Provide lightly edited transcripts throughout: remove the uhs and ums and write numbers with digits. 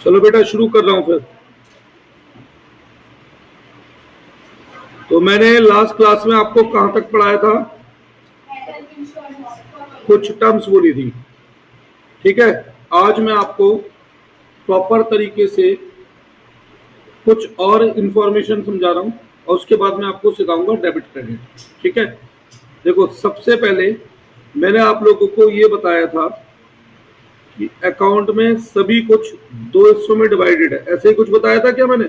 चलो बेटा शुरू कर रहा हूं फिर। तो मैंने लास्ट क्लास में आपको कहां तक पढ़ाया था? कुछ टर्म्स बोली थी, ठीक है। आज मैं आपको प्रॉपर तरीके से कुछ और इंफॉर्मेशन समझा रहा हूं और उसके बाद मैं आपको सिखाऊंगा डेबिट क्रेडिट, ठीक है। देखो, सबसे पहले मैंने आप लोगों को ये बताया था कि अकाउंट में सभी कुछ दो हिस्सों में डिवाइडेड है। ऐसे ही कुछ बताया था क्या मैंने?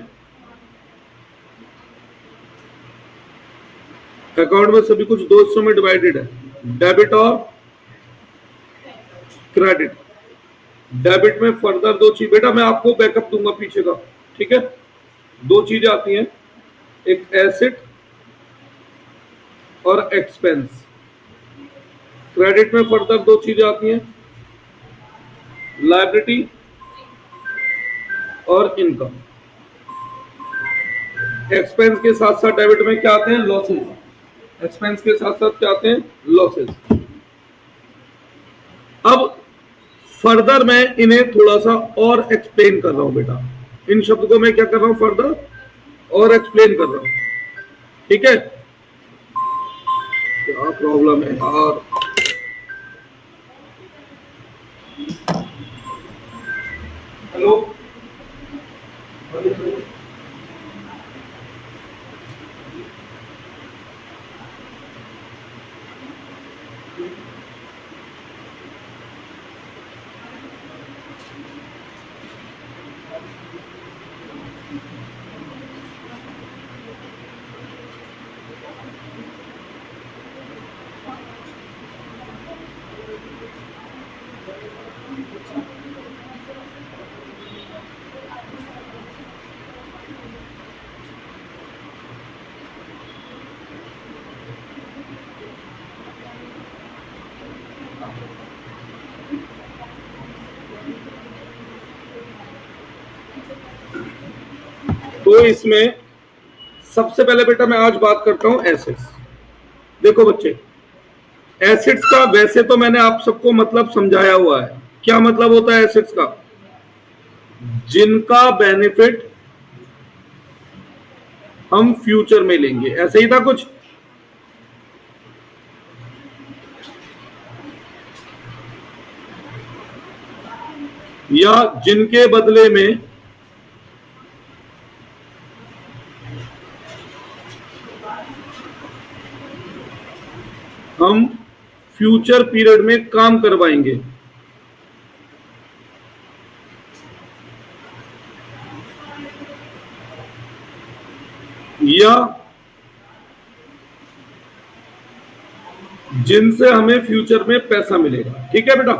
अकाउंट में सभी कुछ दो हिस्सों में डिवाइडेड है, डेबिट और क्रेडिट। डेबिट में फर्दर दो चीज, बेटा मैं आपको बैकअप दूंगा पीछे का, ठीक है। दो चीजें आती हैं, एक एसेट और एक्सपेंस। क्रेडिट में फर्दर दो चीजें आती हैं, लायबिलिटी और इनकम। एक्सपेंस के साथ साथ डेबिट में क्या आते हैं? लॉसेस। एक्सपेंस के साथ साथ क्या आते हैं? लॉसेस। अब फर्दर मैं इन्हें थोड़ा सा और एक्सप्लेन कर रहा हूं बेटा। इन शब्द को मैं क्या कर रहा हूं? फर्दर और एक्सप्लेन कर रहा हूं, ठीक है। क्या प्रॉब्लम है यार? हेलो, तो इसमें सबसे पहले बेटा मैं आज बात करता हूं एसेट्स। देखो बच्चे, एसेट्स का वैसे तो मैंने आप सबको मतलब समझाया हुआ है। क्या मतलब होता है एसेट्स का? जिनका बेनिफिट हम फ्यूचर में लेंगे, ऐसे ही था कुछ। या जिनके बदले में हम फ्यूचर पीरियड में काम करवाएंगे। या जिनसे हमें फ्यूचर में पैसा मिलेगा, ठीक है बेटा।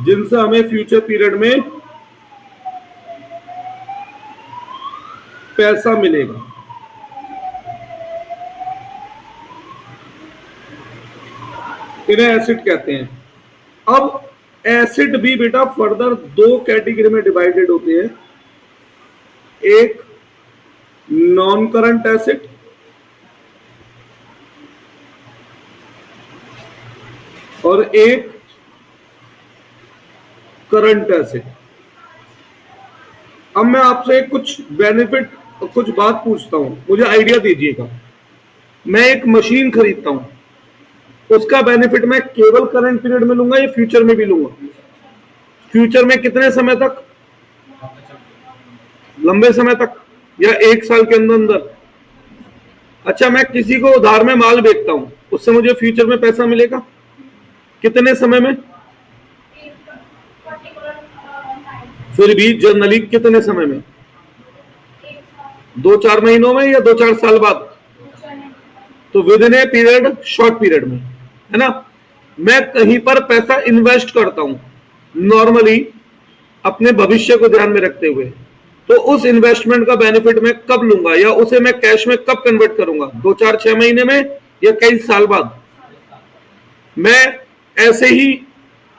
जिनसे हमें फ्यूचर पीरियड में पैसा मिलेगा, इन्हें एसेट कहते हैं। अब एसेट भी बेटा फर्दर दो कैटेगरी में डिवाइडेड होते हैं, एक नॉन करंट एसेट और एक करंट एसेट। अब मैं आपसे कुछ बेनिफिट, कुछ बात पूछता हूं, मुझे आइडिया दीजिएगा। मैं एक मशीन खरीदता हूं, उसका बेनिफिट मैं केवल करंट पीरियड में लूंगा या फ्यूचर में भी लूंगा? फ्यूचर में कितने समय तक? लंबे समय तक या एक साल के अंदर अंदर? अच्छा, मैं किसी को उधार में माल बेचता हूं, उससे मुझे फ्यूचर में पैसा मिलेगा कितने समय में? फिर भी जनरली कितने समय में? 2-4 महीनों में या 2-4 साल बाद? तो with in a period, short period में, है ना। मैं कहीं पर पैसा इन्वेस्ट करता हूं नॉर्मली अपने भविष्य को ध्यान में रखते हुए, तो उस इन्वेस्टमेंट का बेनिफिट मैं कब लूंगा या उसे मैं कैश में कब कन्वर्ट करूंगा? 2-4-6 महीने में या कई साल बाद? मैं ऐसे ही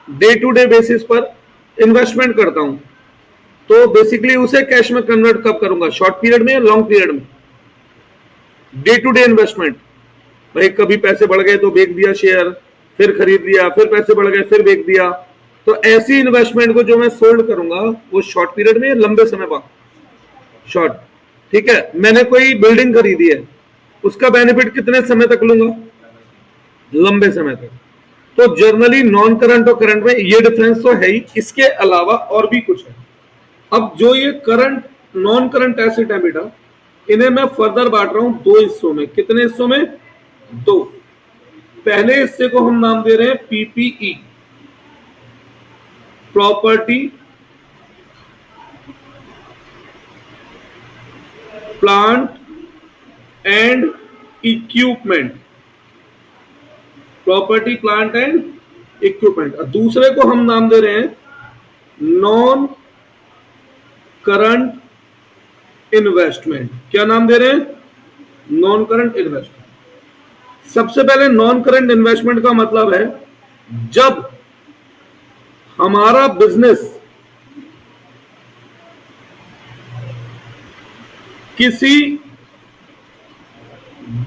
डे टू डे बेसिस पर इन्वेस्टमेंट करता हूं, तो बेसिकली उसे कैश में कन्वर्ट कब करूंगा? शॉर्ट पीरियड में या लॉन्ग पीरियड में? डे टू डे इन्वेस्टमेंट, भाई कभी पैसे बढ़ गए तो बेच दिया शेयर, फिर खरीद लिया, फिर पैसे बढ़ गए फिर बेच दिया, तो ऐसी इन्वेस्टमेंट को जो मैं सोल्ड करूंगा वो शॉर्ट पीरियड में या लंबे समय बाद? शॉर्ट। ठीक है, मैंने कोई बिल्डिंग खरीदी है, उसका बेनिफिट कितने समय तक लूंगा? लंबे समय तक। तो जर्नली नॉन करंट और करंट में ये डिफरेंस तो है ही, इसके अलावा और भी कुछ है। अब जो ये करंट नॉन करंट एसेट है बेटा, इन्हें मैं फर्दर बांट रहा हूं दो हिस्सों में। कितने हिस्सों में? दो। पहले हिस्से को हम नाम दे रहे हैं PPE, property plant and equipment, property plant and equipment. दूसरे को हम नाम दे रहे हैं नॉन करंट इन्वेस्टमेंट। क्या नाम दे रहे हैं? Non current investment. सबसे पहले नॉन करंट इन्वेस्टमेंट का मतलब है जब हमारा बिजनेस किसी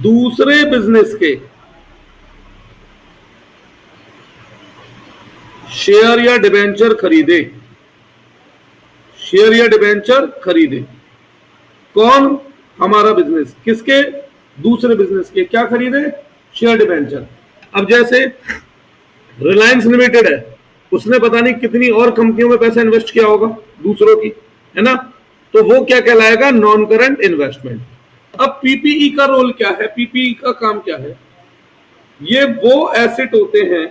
दूसरे बिजनेस के शेयर या डिबेंचर खरीदे, शेयर या डिबेंचर खरीदे। कौन? हमारा बिजनेस। किसके? दूसरे बिजनेस के। क्या खरीदे? Share debenture. अब जैसे रिलायंस लिमिटेड है, उसने पता नहीं कितनी और कंपनियों में पैसा इन्वेस्ट किया होगा दूसरों की, है ना? तो वो क्या कहलाएगा? Non current investment. अब पीपीई का रोल क्या है? पीपीई का काम क्या है? ये वो एसेट होते हैं,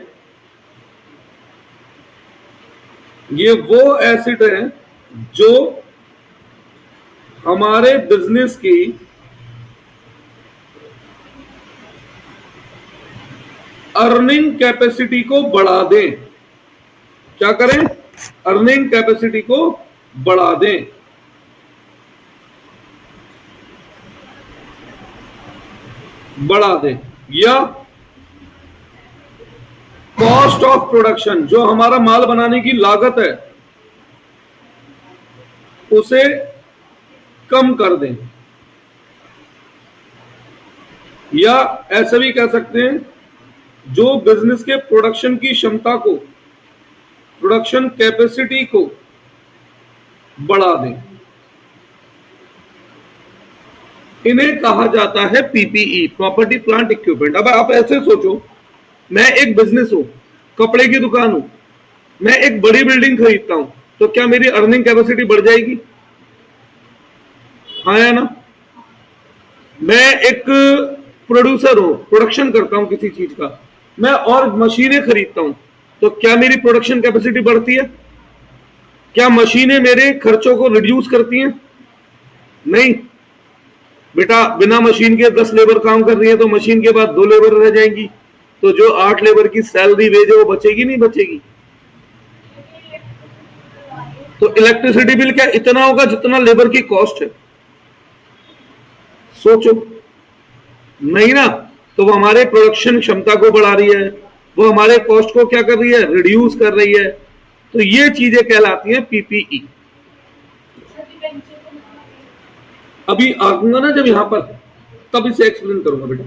ये वो एसेट है जो हमारे बिजनेस की अर्निंग कैपेसिटी को बढ़ा दें। क्या करें? अर्निंग कैपेसिटी को बढ़ा दें। बढ़ा दें। या कॉस्ट ऑफ प्रोडक्शन, जो हमारा माल बनाने की लागत है उसे कम कर दें। या ऐसा भी कह सकते हैं जो बिजनेस के प्रोडक्शन की क्षमता को, प्रोडक्शन कैपेसिटी को बढ़ा दें। इन्हें कहा जाता है पीपीई, प्रॉपर्टी प्लांट इक्विपमेंट। अब आप ऐसे सोचो, मैं एक बिजनेस हूं, कपड़े की दुकान हूं, मैं एक बड़ी बिल्डिंग खरीदता हूं, तो क्या मेरी अर्निंग कैपेसिटी बढ़ जाएगी? हाँ या ना? मैं एक प्रोड्यूसर हूं, प्रोडक्शन करता हूं किसी चीज का, मैं और मशीनें खरीदता हूं, तो क्या मेरी प्रोडक्शन कैपेसिटी बढ़ती है? क्या मशीनें मेरे खर्चों को रिड्यूस करती हैं? नहीं बेटा, बिना मशीन के 10 लेबर काम कर रही है तो मशीन के बाद 2 लेबर रह जाएंगी, तो जो 8 लेबर की सैलरी वेज है वो बचेगी नहीं बचेगी? तो इलेक्ट्रिसिटी बिल क्या इतना होगा जितना लेबर की कॉस्ट है? सोचो। नहीं ना? तो वो हमारे प्रोडक्शन क्षमता को बढ़ा रही है, वो हमारे कॉस्ट को क्या कर रही है? रिड्यूस कर रही है। तो ये चीजें कहलाती हैं पीपीई। अभी आऊंगा ना जब यहां पर, तब इसे एक्सप्लेन करूंगा बेटा।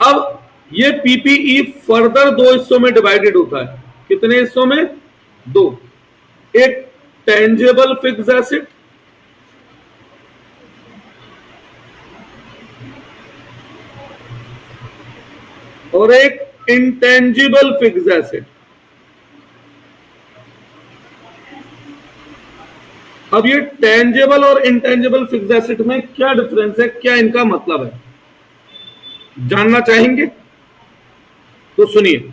अब ये पीपीई फर्दर दो हिस्सों में डिवाइडेड होता है। कितने हिस्सों में? दो। एक टेंजेबल फिक्स एसेट, और एक इंटेंजिबल फिक्स एसेट। अब ये टेंजेबल और इंटेंजिबल फिक्स एसेट में क्या डिफरेंस है, क्या इनका मतलब है, जानना चाहेंगे? तो सुनिए,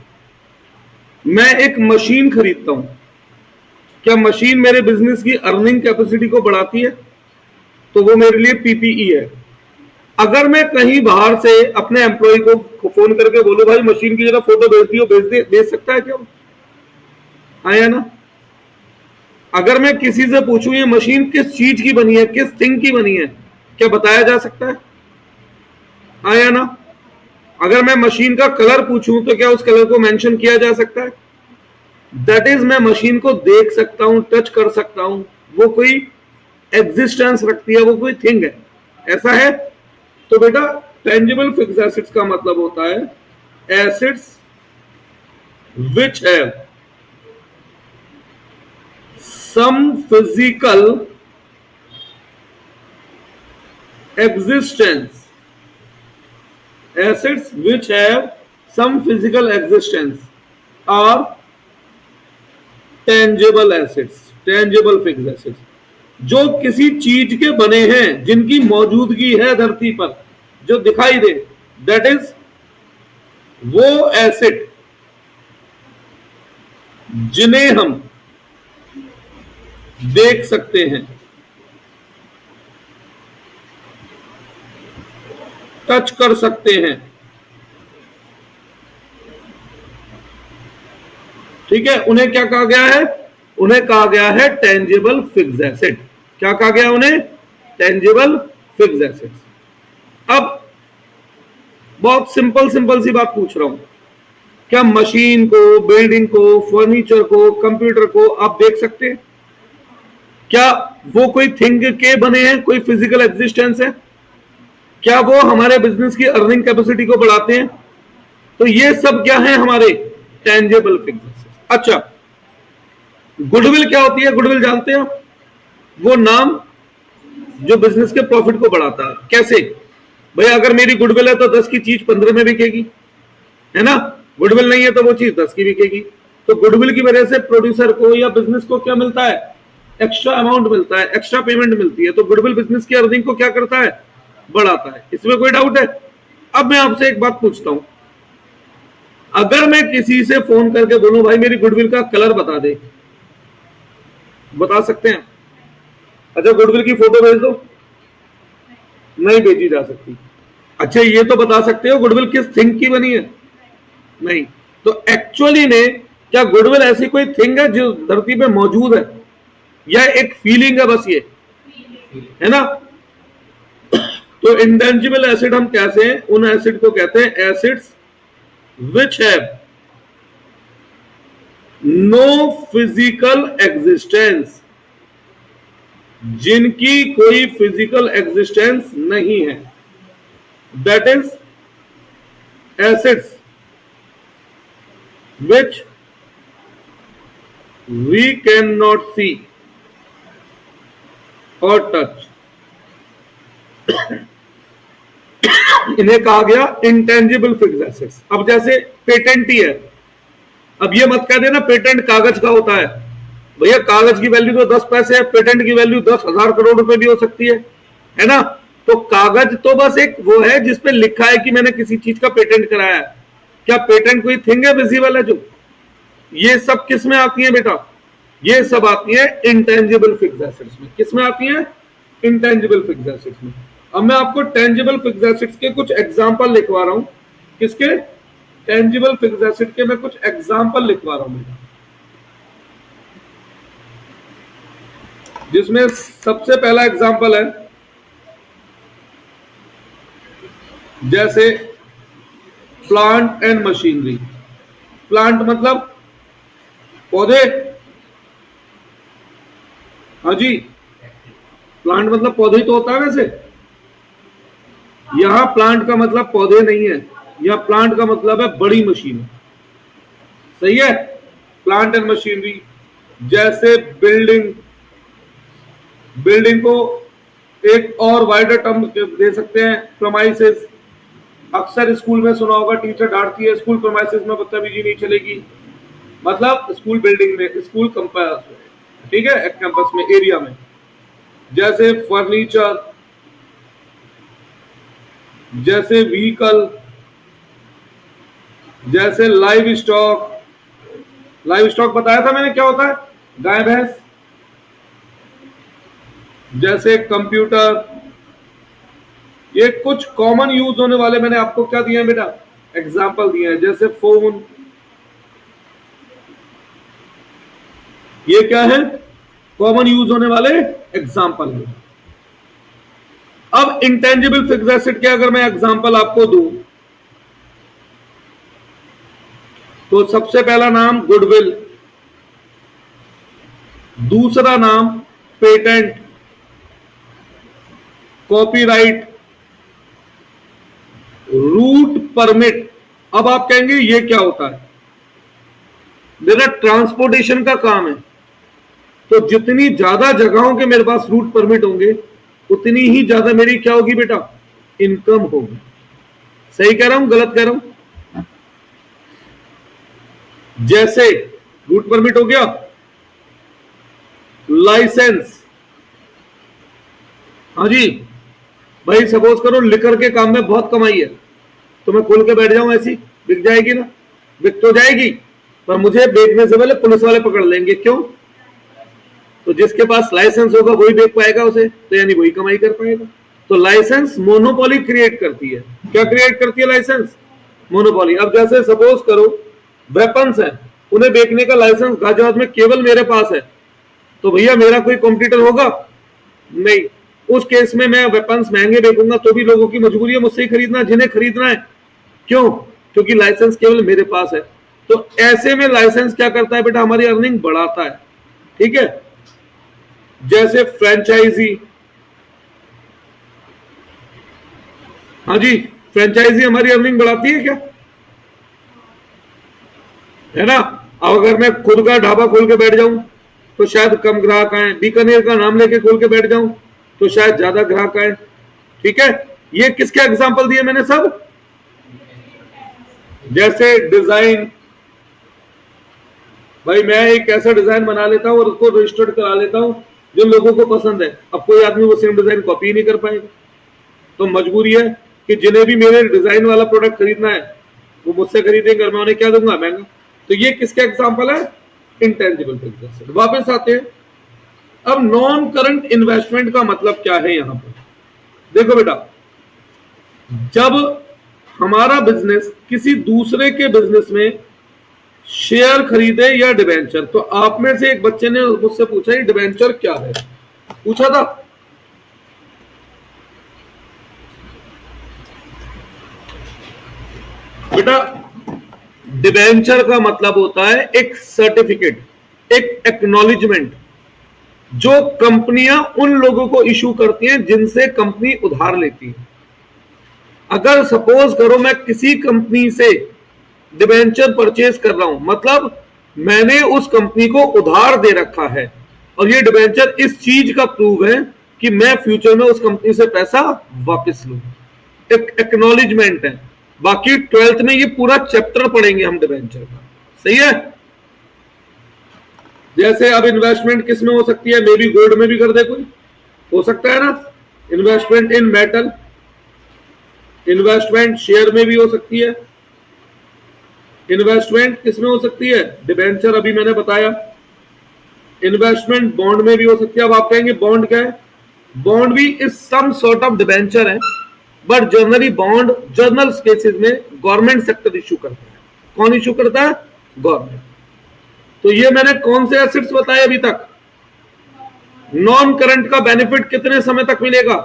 मैं एक मशीन खरीदता हूं, क्या मशीन मेरे बिजनेस की अर्निंग कैपेसिटी को बढ़ाती है? तो वो मेरे लिए पीपीई है। अगर मैं कहीं बाहर से अपने एम्प्लॉय को फोन करके बोलूं भाई मशीन की जरा फोटो भेज दियो, भेज सकता है क्या? आया ना? अगर मैं किसी से पूछूं ये मशीन किस चीज की बनी है, किस थिंग की बनी है, क्या बताया जा सकता है? आया ना? अगर मैं मशीन का कलर पूछूं तो क्या उस कलर को मेंशन किया जा सकता है? दैट इज, मैं मशीन को देख सकता हूं, टच कर सकता हूं, वो कोई एग्जिस्टेंस रखती है, वो कोई थिंग है। ऐसा है? तो बेटा टेंजिबल फिक्स एसेट्स का मतलब होता है assets which have some physical existence, assets which have some physical existence are tangible assets, tangible fixed assets, जो किसी चीज के बने हैं, जिनकी मौजूदगी है धरती पर, जो दिखाई दे, दैट इज वो एसेट जिन्हें हम देख सकते हैं, टच कर सकते हैं, ठीक है। उन्हें क्या कहा गया है? उन्हें कहा गया है टेंजिबल फिक्स्ड एसेट। क्या कहा गया उन्हें? Tangible fixed assets. अब बहुत सिंपल सी बात पूछ रहा हूं, क्या मशीन को, बिल्डिंग को, फर्नीचर को, कंप्यूटर को आप देख सकते हैं? क्या वो कोई थिंग के बने हैं, कोई फिजिकल एग्जिस्टेंस है? क्या वो हमारे बिजनेस की अर्निंग कैपेसिटी को बढ़ाते हैं? तो ये सब क्या है? हमारे टेंजिबल फिक्स्ड एसेट्स। अच्छा, गुडविल क्या होती है? गुडविल जानते हैं? वो नाम जो बिजनेस के प्रॉफिट को बढ़ाता है। कैसे? भैया अगर मेरी गुडविल है तो 10 की चीज 15 में बिकेगी, है ना। गुडविल नहीं है तो वो चीज 10 की बिकेगी। तो गुडविल की वजह से प्रोड्यूसर को या बिजनेस को क्या मिलता है? एक्स्ट्रा अमाउंट मिलता है, एक्स्ट्रा पेमेंट मिलती है। तो गुडविल बिजनेस की अर्निंग को क्या करता है? बढ़ाता है। इसमें कोई डाउट है? अब मैं आपसे एक बात पूछता हूं, अगर मैं किसी से फोन करके बोलूं भाई मेरी गुडविल का कलर बता दे, बता सकते हैं? अच्छा, गुडविल की फोटो भेज दो, नहीं भेजी जा सकती। अच्छा, ये तो बता सकते हो गुडविल किस थिंग की बनी है? नहीं। तो एक्चुअली में क्या गुडविल ऐसी कोई थिंग है जो धरती पे मौजूद है, या एक फीलिंग है बस, ये है ना। तो इंटेंजिबल एसेट हम कैसे हैं? उन एसेट को कहते हैं assets which have no physical existence, जिनकी कोई फिजिकल एग्जिस्टेंस नहीं है। That is assets which we cannot see or touch, इन्हें कहा गया इंटेंजिबल फिक्स्ड एसेट्स। अब जैसे पेटेंट ही है, अब ये मत कह देना पेटेंट कागज का होता है। भैया कागज की वैल्यू तो 10 पैसे है, पेटेंट की वैल्यू 10,000 करोड़ रुपए भी हो सकती है ना। तो कागज तो बस एक वो है जिसपे लिखा है कि मैंने किसी चीज का पेटेंट कराया है। क्या पेटेंट कोई थिंग है विजिबल है? जो ये सब किस में आती है बेटा? ये सब आती है इंटेंजिबल फिक्स्ड एसेट्स में। किस में आती है? इंटेंजिबल फिक्स्ड एसेट्स में। अब मैं आपको टेंजिबल फिक्स्ड एसेट्स के कुछ एग्जांपल लिखवा रहा हूं। किसके? टेंजिबल फिक्स्ड एसेट के मैं कुछ एग्जांपल लिखवा रहा हूं बेटा, जिसमें सबसे पहला एग्जांपल है जैसे प्लांट एंड मशीनरी। प्लांट मतलब पौधे, हाँ जी, प्लांट मतलब पौधे ही तो होता है। वैसे यहां प्लांट का मतलब पौधे नहीं है, यहां प्लांट का मतलब है बड़ी मशीन। सही है? Plant and machinery. जैसे बिल्डिंग, बिल्डिंग को एक और वाइडर टर्म दे सकते हैं प्रेमाइसेस। अक्सर स्कूल में सुना होगा टीचर डांटती है स्कूल प्रेमाइसेस में बदतमीजी नहीं चलेगी। मतलब स्कूल बिल्डिंग में, स्कूल कैंपस, ठीक है, एक कैंपस में, एरिया में। जैसे फर्नीचर, जैसे व्हीकल, जैसे लाइव स्टॉक। लाइव स्टॉक बताया था मैंने क्या होता है? गाय भैंस। जैसे कंप्यूटर। ये कुछ कॉमन यूज होने वाले मैंने आपको क्या दिए हैं बेटा? एग्जाम्पल दिए हैं। जैसे फोन, ये क्या है? कॉमन यूज होने वाले एग्जाम्पल है। अब इंटेंजिबल फिक्स्ड एसेट के अगर मैं एग्जाम्पल आपको दूं तो सबसे पहला नाम गुडविल, दूसरा नाम पेटेंट, कॉपीराइट, रूट परमिट। अब आप कहेंगे ये क्या होता है? मेरा ट्रांसपोर्टेशन का काम है, तो जितनी ज्यादा जगहों के मेरे पास रूट परमिट होंगे उतनी ही ज्यादा मेरी क्या होगी बेटा, इनकम होगी। सही कह रहा हूं गलत कह रहा हूं? जैसे रूट परमिट हो गया, लाइसेंस, हाँ जी भाई सपोज करो लिकर के काम में बहुत कमाई है तो मैं खोल के बैठ जाऊं, ऐसी बिक जाएगी ना? बिक तो जाएगी पर मुझे बेचने से पहले पुलिस वाले पकड़ लेंगे। क्यों? तो जिसके पास लाइसेंस होगा वही बेच पाएगा उसे, तो यानी वही कमाई कर पाएगा। तो लाइसेंस मोनोपोली क्रिएट करती है। क्या क्रिएट करती है लाइसेंस? मोनोपोली। अब जैसे सपोज करो वेपन्स है, उन्हें बेचने का लाइसेंस गाजियाबाद में केवल मेरे पास है, तो भैया मेरा कोई कॉम्पिटिटर होगा? नहीं। उस केस में मैं वेपन्स महंगे बेचूंगा तो भी लोगों की मजबूरी है मुझसे ही खरीदना जिन्हें खरीदना है। क्यों? क्योंकि लाइसेंस केवल मेरे पास है। तो ऐसे में लाइसेंस क्या करता है बेटा, हमारी अर्निंग बढ़ाता है। ठीक है। जैसे फ्रेंचाइजी, हाँ जी फ्रेंचाइजी हमारी अर्निंग बढ़ाती है क्या? है ना? अब अगर मैं खुद का ढाबा खोल के बैठ जाऊं तो शायद कम ग्राहक आए, बीकानेर का नाम लेके खोल के बैठ जाऊं तो शायद ज्यादा ग्राहक आए। ठीक है। ये किसके एग्जांपल दिए मैंने सब? जैसे डिजाइन, भाई मैं एक ऐसा डिजाइन बना लेता हूं और उसको रजिस्टर्ड करा लेता हूं जो लोगों को पसंद है। अब कोई आदमी वो सेम डिजाइन कॉपी नहीं कर पाएगा, तो मजबूरी है कि जिन्हें भी मेरे डिजाइन वाला प्रोडक्ट खरीदना है वो मुझसे खरीदेंगे और मैं उन्हें क्या दूंगा, महंगा। तो ये किसका एग्जांपल है? Intangible fixed asset. वापस आते हैं। अब नॉन करंट इन्वेस्टमेंट का मतलब क्या है यहां पर? देखो बेटा, जब हमारा बिजनेस किसी दूसरे के बिजनेस में शेयर खरीदे या डिबेंचर, तो आप में से एक बच्चे ने मुझसे पूछा ये डिबेंचर क्या है, पूछा था। बेटा डिबेंचर का मतलब होता है एक सर्टिफिकेट, एक एक्नॉलेजमेंट जो कंपनियां उन लोगों को इशू करती हैं जिनसे कंपनी उधार लेती है। अगर सपोज करो मैं किसी कंपनी से डिबेंचर परचेज कर रहा हूं, मतलब मैंने उस कंपनी को उधार दे रखा है और ये डिबेंचर इस चीज का प्रूव है कि मैं फ्यूचर में उस कंपनी से पैसा वापस लूं। एक एक्नॉलेजमेंट है। बाकी 12th में ये पूरा चैप्टर पढ़ेंगे हम डिबेंचर का। सही है। जैसे अब इन्वेस्टमेंट किस में हो सकती है? मे बी गोल्ड में भी कर दे कोई, हो सकता है ना? इन्वेस्टमेंट इन मेटल, इन्वेस्टमेंट शेयर में भी हो सकती है। इन्वेस्टमेंट किस में हो सकती है? डिबेंचर अभी मैंने बताया। इन्वेस्टमेंट बॉन्ड में भी हो सकती है। अब आप कहेंगे बॉन्ड क्या है? बॉन्ड भी is some sort of debenture है, but generally bond general cases में गवर्नमेंट सेक्टर इश्यू करता है। कौन इश्यू करता है? गवर्नमेंट। तो ये मैंने कौन से एसेट्स बताए अभी तक? नॉन करंट का बेनिफिट कितने समय तक मिलेगा?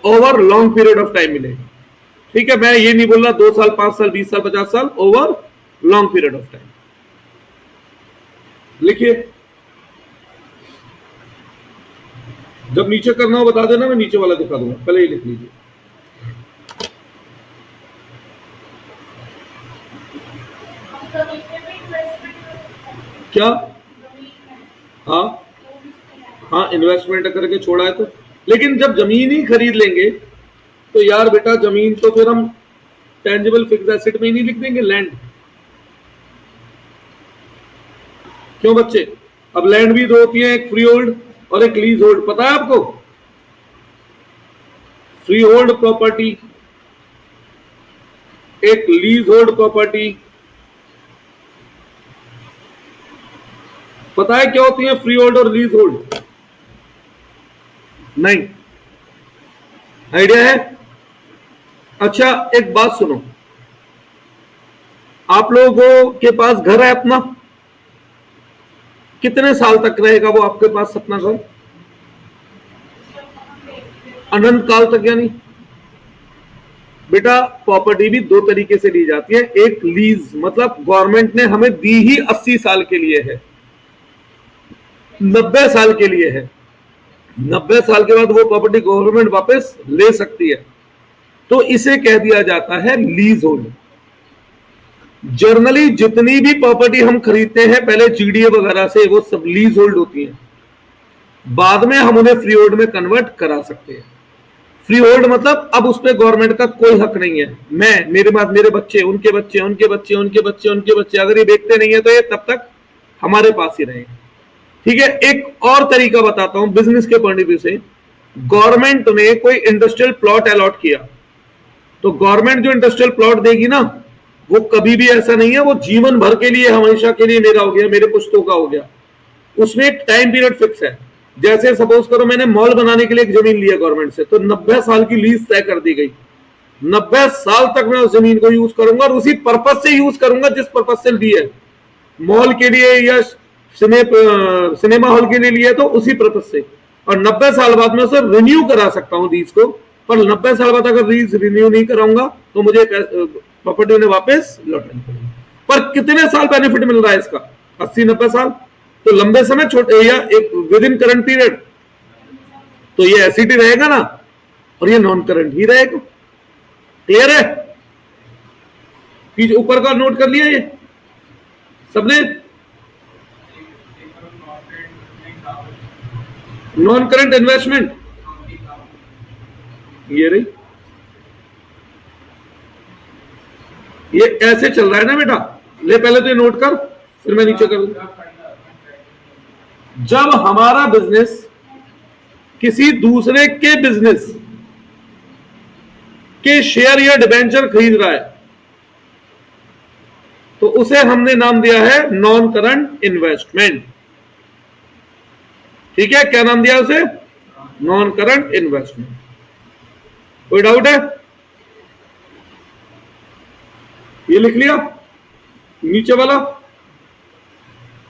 Over long period of time मिलेगा। ठीक है। मैं ये नहीं बोल रहा 2 साल, 5 साल, 20 साल, 50 साल, over long period of time. लिखिए, जब नीचे करना हो बता देना, मैं नीचे वाला दिखा दूंगा, पहले ही लिख लीजिए। क्या? हाँ हाँ, इन्वेस्टमेंट करके छोड़ा है तो। लेकिन जब जमीन ही खरीद लेंगे तो यार बेटा जमीन तो फिर हम टेंजिबल फिक्स्ड एसेट में ही नहीं लिख देंगे, लैंड। क्यों बच्चे? अब लैंड भी दो होती है, एक फ्री होल्ड और एक लीज होल्ड। पता है आपको? फ्री होल्ड प्रॉपर्टी, एक लीज होल्ड प्रॉपर्टी। पता है क्या होती है फ्री होल्ड और लीज होल्ड? नहीं आइडिया है? अच्छा एक बात सुनो, आप लोगों के पास घर है अपना, कितने साल तक रहेगा वो आपके पास अपना घर? अनंत काल तक यानी? बेटा प्रॉपर्टी भी दो तरीके से ली जाती है। एक लीज, मतलब गवर्नमेंट ने हमें दी ही 80 साल के लिए है, 90 साल के लिए है। 90 साल के बाद वो प्रॉपर्टी गवर्नमेंट वापस ले सकती है, तो इसे कह दिया जाता है लीज होल्ड। जर्नली जितनी भी प्रॉपर्टी हम खरीदते हैं पहले जीडीए वगैरह से वो सब लीज होल्ड होती है, बाद में हम उन्हें फ्री होल्ड में कन्वर्ट करा सकते हैं। फ्री होल्ड मतलब अब उस पर गवर्नमेंट का कोई हक नहीं है। मैं, मेरे बाद मेरे बच्चे, उनके बच्चे, उनके बच्चे, उनके बच्चे, उनके बच्चे, अगर ये बेचते नहीं है तो ये तब तक हमारे पास ही रहेंगे। ठीक है, एक और तरीका बताता हूं बिजनेस के पॉइंट ऑफ व्यू से। गवर्नमेंट ने कोई इंडस्ट्रियल प्लॉट अलॉट किया, तो गवर्नमेंट जो इंडस्ट्रियल प्लॉट देगी ना, वो कभी भी ऐसा नहीं है वो जीवन भर के लिए हमेशा के लिए मेरा हो गया, मेरे पुश्तों का हो गया। उसमें एक टाइम पीरियड फिक्स है। जैसे सपोज करो मैंने मॉल बनाने के लिए एक जमीन लिया गवर्नमेंट से, तो 90 साल की लीज तय कर दी गई। 90 साल तक मैं उस जमीन को यूज करूंगा और उसी पर्पज से यूज करूंगा जिस पर्पज से ली है। मॉल के लिए या सिनेमा हॉल के लिए लिया तो उसी पर्पज से, और 90 साल बाद में उसे रिन्यू करा सकता हूं लीज को। पर 90 साल बाद अगर लीज रिन्यू नहीं कराऊंगा तो मुझे प्रॉपर्टी उन्हें वापस लौटानी पड़ेगी। पर कितने साल बेनिफिट मिल रहा है इसका? 80-90 साल। तो लंबे समय छोटे या एक विद इन करंट पीरियड, तो ये एसिड ही रहेगा ना, और ये नॉन करंट ही रहेगा। क्लियर है? ऊपर का नोट कर लिया ये सबने? नॉन करंट इन्वेस्टमेंट ये रही, ये ऐसे चल रहा है ना बेटा। ले पहले तो ये नोट कर, फिर मैं नीचे कर दूंगा। जब हमारा बिजनेस किसी दूसरे के बिजनेस के शेयर या डिबेंचर खरीद रहा है तो उसे हमने नाम दिया है नॉन करंट इन्वेस्टमेंट। ठीक है, क्या नाम दिया उसे? Non current investment. कोई डाउट है? ये लिख लिया नीचे वाला?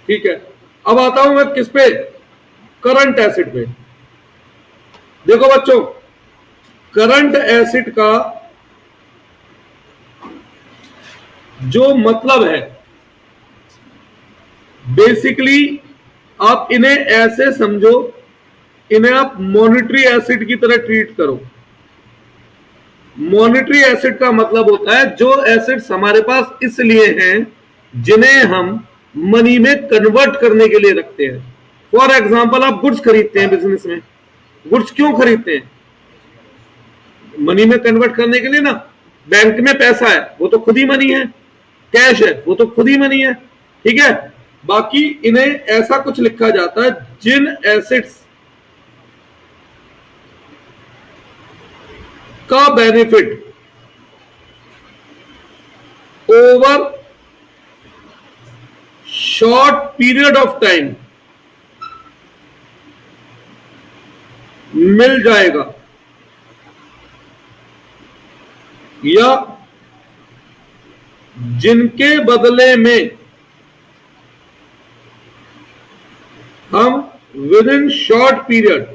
ठीक है, अब आता हूं मैं किस पे? करंट एसिड पे। देखो बच्चों, करंट एसिड का जो मतलब है, बेसिकली आप इन्हें ऐसे समझो, इन्हें आप मॉनेटरी एसिड की तरह ट्रीट करो। मॉनेटरी एसिड का मतलब होता है जो एसिड्स हमारे पास इसलिए हैं जिन्हें हम मनी में कन्वर्ट करने के लिए रखते हैं। फॉर एग्जाम्पल, आप गुड्स खरीदते हैं बिजनेस में। गुड्स क्यों खरीदते हैं? मनी में कन्वर्ट करने के लिए ना। बैंक में पैसा है वो तो खुद ही मनी है, कैश है वो तो खुद ही मनी है। ठीक है, बाकी इन्हें ऐसा कुछ लिखा जाता है जिन एसिड्स का benefit over short period of time मिल जाएगा, या जिनके बदले में हम विद इन शॉर्ट पीरियड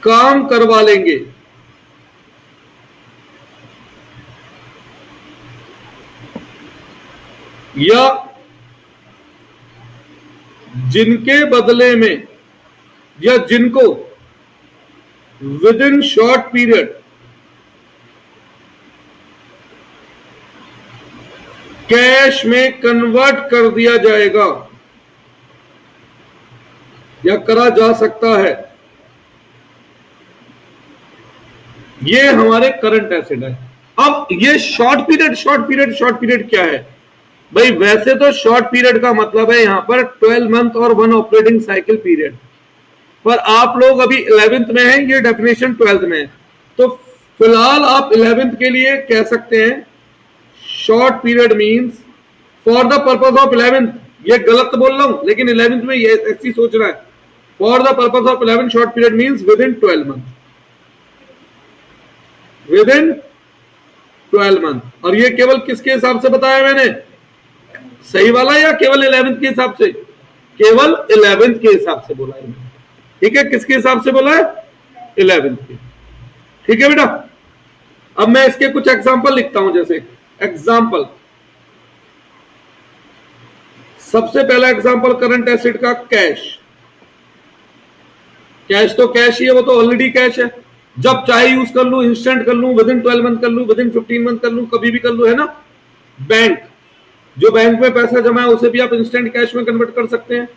काम करवा लेंगे, या जिनके बदले में या जिनको with in short period cash में कन्वर्ट कर दिया जाएगा या करा जा सकता है, ये हमारे करंट एसिड है। अब ये शॉर्ट पीरियड क्या है भाई? वैसे तो शॉर्ट पीरियड का मतलब है यहां पर 12 मंथ और 1 ऑपरेटिंग साइकिल पीरियड, पर आप लोग अभी 11th में हैं, ये डेफिनेशन 12th में है, तो फिलहाल आप 11th के लिए कह सकते हैं short period means for the purpose of 11th। ये गलत बोल रहा हूं लेकिन 11th में ये ऐसी सोच रहा है, for the purpose of 11 short period means with in 12 month, with in 12 month. और ये केवल किसके हिसाब से बताया मैंने? सही वाला या केवल 11th के हिसाब से? केवल 11th के हिसाब से बोला है। ठीक है, किसके हिसाब से बोला है? 11th के। ठीक है बेटा, अब मैं इसके कुछ एग्जांपल लिखता हूं। जैसे एग्जांपल, सबसे पहला एग्जांपल करंट एसिड का कैश। कैश तो कैश ही है, वो तो ऑलरेडी कैश है। जब चाहे यूज कर लूं, इंस्टेंट कर लूं, विद इन 12 मंथ कर लूं, विद इन 15 मंथ कर लूं, कभी भी कर लूं, है ना। बैंक, जो बैंक में पैसा जमा है उसे भी आप इंस्टेंट कैश में कन्वर्ट कर सकते हैं।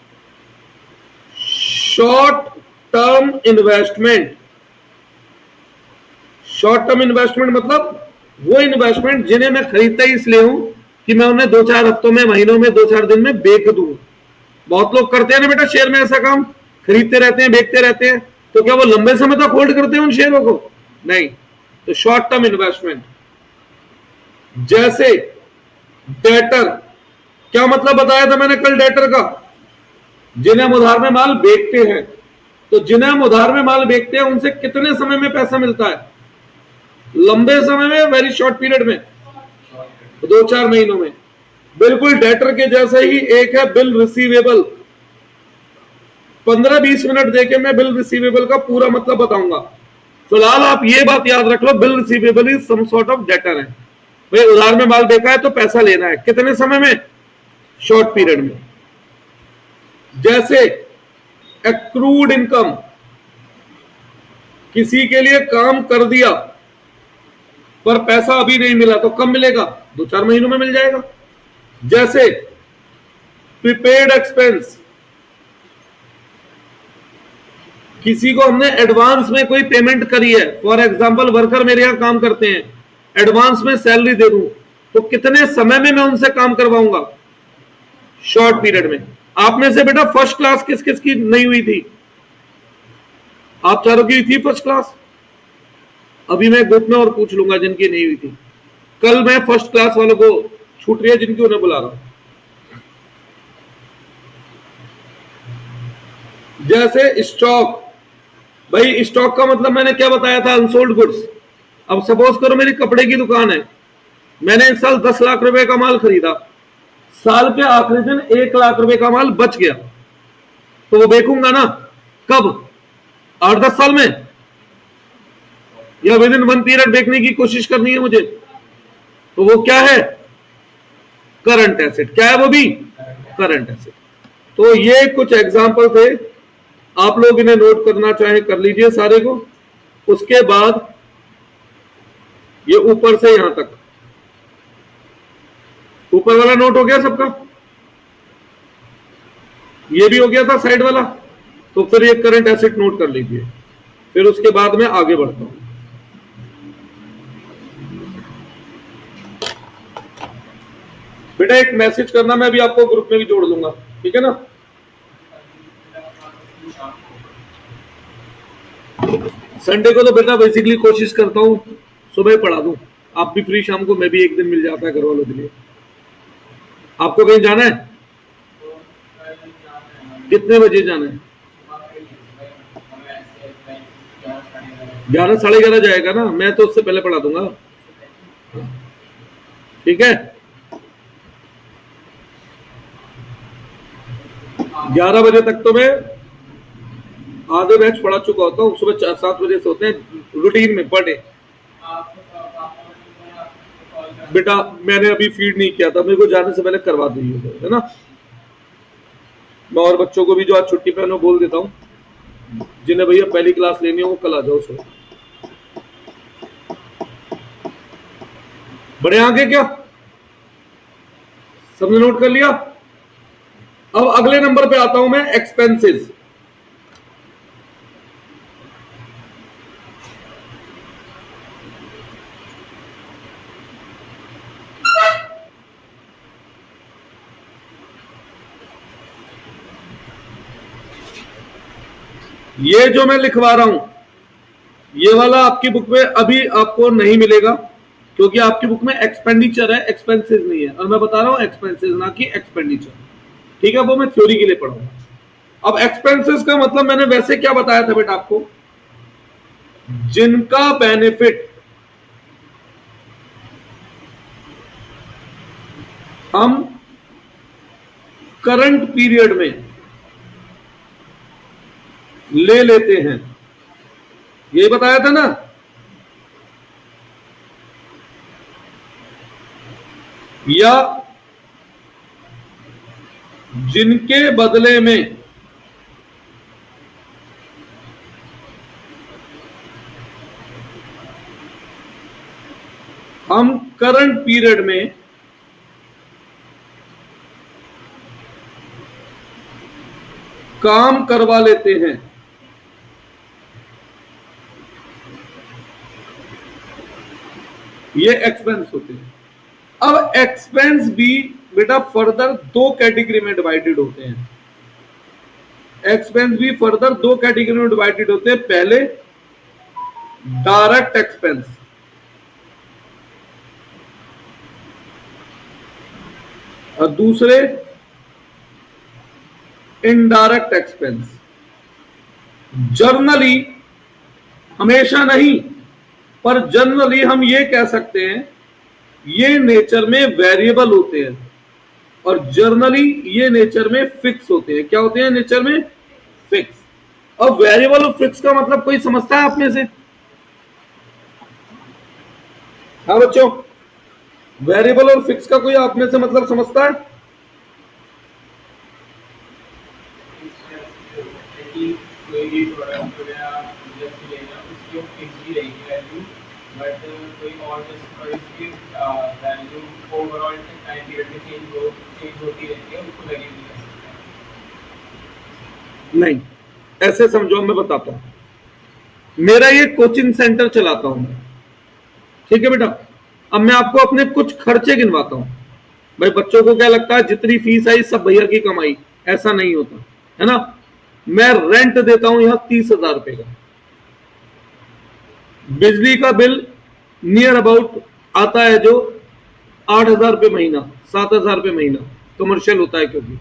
Short term investment, short term investment मतलब वो इन्वेस्टमेंट जिन्हें मैं खरीदता ही इसलिए हूं कि मैं उन्हें 2-4 हफ्तों में, महीनों में, 2-4 दिन में बेच दूं। बहुत लोग करते हैं ना बेटा शेयर में ऐसा काम, खरीदते रहते हैं, बेचते रहते हैं, तो क्या वो लंबे समय तक होल्ड करते हैं उन शेयरों को? नहीं। तो शॉर्ट टर्म इन्वेस्टमेंट, जैसे डेटर, क्या मतलब बताया था मैंने कल डेटर का? जिन्हें हम उधार में माल बेचते हैं। तो जिन्हें हम उधार में माल बेचते हैं उनसे कितने समय में पैसा मिलता है? लंबे समय में, वेरी शॉर्ट पीरियड में, 2-4 महीनों में। बिल्कुल डेटर के जैसे ही एक है बिल रिसीवेबल। 15-20 मिनट देके मैं बिल रिसीवेबल का पूरा मतलब बताऊंगा। फिलहाल आप ये बात याद रख लो, bill receivable is some sort of debtor है। भाई उधार में माल बेचा है तो पैसा लेना है, कितने समय में? शॉर्ट पीरियड में। जैसे एक्रूड इनकम, किसी के लिए काम कर दिया पर पैसा अभी नहीं मिला, तो कब मिलेगा? 2-4 महीनों में मिल जाएगा। जैसे प्रीपेड एक्सपेंस, किसी को हमने एडवांस में कोई पेमेंट करी है, फॉर एग्जांपल वर्कर मेरे यहां काम करते हैं, एडवांस में सैलरी दे दूं, तो कितने समय में मैं उनसे काम करवाऊंगा? शॉर्ट पीरियड में। आप में से बेटा फर्स्ट क्लास किस किस की नहीं हुई थी? आप चारों की थी फर्स्ट क्लास? अभी मैं ग्रुप में और पूछ लूंगा जिनकी नहीं हुई थी। कल मैं फर्स्ट क्लास वालों को, छूट रही है जिनकी, उन्हें बुला रहा हूं। जैसे स्टॉक, भाई स्टॉक का मतलब मैंने क्या बताया था? Unsold goods. अब सपोज करो मेरी कपड़े की दुकान है, मैंने इस साल 10 लाख रुपए का माल खरीदा, साल के आखिरी दिन 1 लाख रुपए का माल बच गया, तो वो बेचूंगा ना? कब? 8-10 साल में, या विद इन 1 पीरियड बेचने की कोशिश करनी है मुझे? तो वो क्या है? Current asset. क्या है वो भी? Current asset. तो ये कुछ एग्जांपल थे, आप लोग इन्हें नोट करना चाहे कर लीजिए सारे को। उसके बाद ये ऊपर से यहां तक, ऊपर वाला नोट हो गया सबका? ये भी हो गया था साइड वाला? तो फिर ये करंट एसेट नोट कर लीजिए, फिर उसके बाद में आगे बढ़ता हूं। बेटा एक मैसेज करना, मैं भी आपको ग्रुप में भी जोड़ लूंगा, ठीक है ना? संडे को तो बेटा बेसिकली कोशिश करता हूं सुबह पढ़ा दूं, आप भी फ्री शाम को, मैं भी एक दिन मिल जाता है घर वालों के लिए। आपको कहीं जाना है? कितने बजे जाना है? 11, 11:30 जाएगा ना, मैं तो उससे पहले पढ़ा दूंगा, ठीक है? 11 बजे तक तो मैं आधे बैच पढ़ा चुका होता हूँ। सुबह 7 बजे से होते हैं रूटीन में पर डे। बेटा मैंने अभी फीड नहीं किया था, मेरे को जाने से पहले करवा दीजिए, है ना? मैं और बच्चों को भी जो आज छुट्टी पे बोल देता हूँ, जिन्हें भैया पहली क्लास लेनी हो वो कल आ जाओ सुबह। बड़े आगे क्या सबने नोट कर लिया? अब अगले नंबर पे आता हूं मैं, एक्सपेंसेस। ये जो मैं लिखवा रहा हूं, ये वाला आपकी बुक में अभी आपको नहीं मिलेगा, क्योंकि आपकी बुक में एक्सपेंडिचर है, एक्सपेंसेस नहीं है। और मैं बता रहा हूं एक्सपेंसेस ना कि एक्सपेंडिचर, ठीक है? वो मैं थ्योरी के लिए पढ़ाऊंगा। अब एक्सपेंसेस का मतलब मैंने वैसे क्या बताया था बेटा आपको? जिनका बेनिफिट हम करंट पीरियड में ले लेते हैं, ये बताया था ना? या जिनके बदले में, करंट पीरियड में काम करवा लेते हैं, ये एक्सपेंस होते हैं। अब एक्सपेंस भी बेटा फर्दर दो कैटेगरी में डिवाइडेड होते हैं। एक्सपेंस भी फर्दर दो कैटेगरी में डिवाइडेड होते हैं। पहले डायरेक्ट एक्सपेंस, और दूसरे इनडायरेक्ट एक्सपेंस। जर्नली, हमेशा नहीं, पर जनरली हम ये कह सकते हैं ये नेचर में वेरिएबल होते हैं, और जर्नली ये नेचर में फिक्स होते हैं। क्या होते हैं नेचर में? फिक्स। अब वेरिएबल और फिक्स का मतलब कोई समझता है आप में से? हाँ बच्चों, वेरिएबल और फिक्स का कोई आप में से मतलब समझता है? कोई भी प्रोडक्ट वगैरह जैसे लेना उसकी फिक्स ही रहेगी वैल्यू, बट कोई और जैसे इसकी वैल्यू ओवरऑल टाइम पीरियड में चेंज होती रहती है, उसको वेरी नहीं कर सकते। नहीं, ऐसे समझो, मैं बताता हूं। मेरा ये कोचिंग सेंटर चलाता हूं, ठीक है बेटा। अब मैं आपको अपने कुछ खर्चे गिनवाता हूं। भाई बच्चों को क्या लगता है जितनी फीस आई सब भैया की कमाई? ऐसा नहीं होता है ना। मैं रेंट देता हूं यहां 30,000 रुपए का। बिजली का बिल नियर अबाउट आता है जो 8,000 रुपए महीना, 7,000 रुपए महीना, कमर्शियल होता है क्योंकि,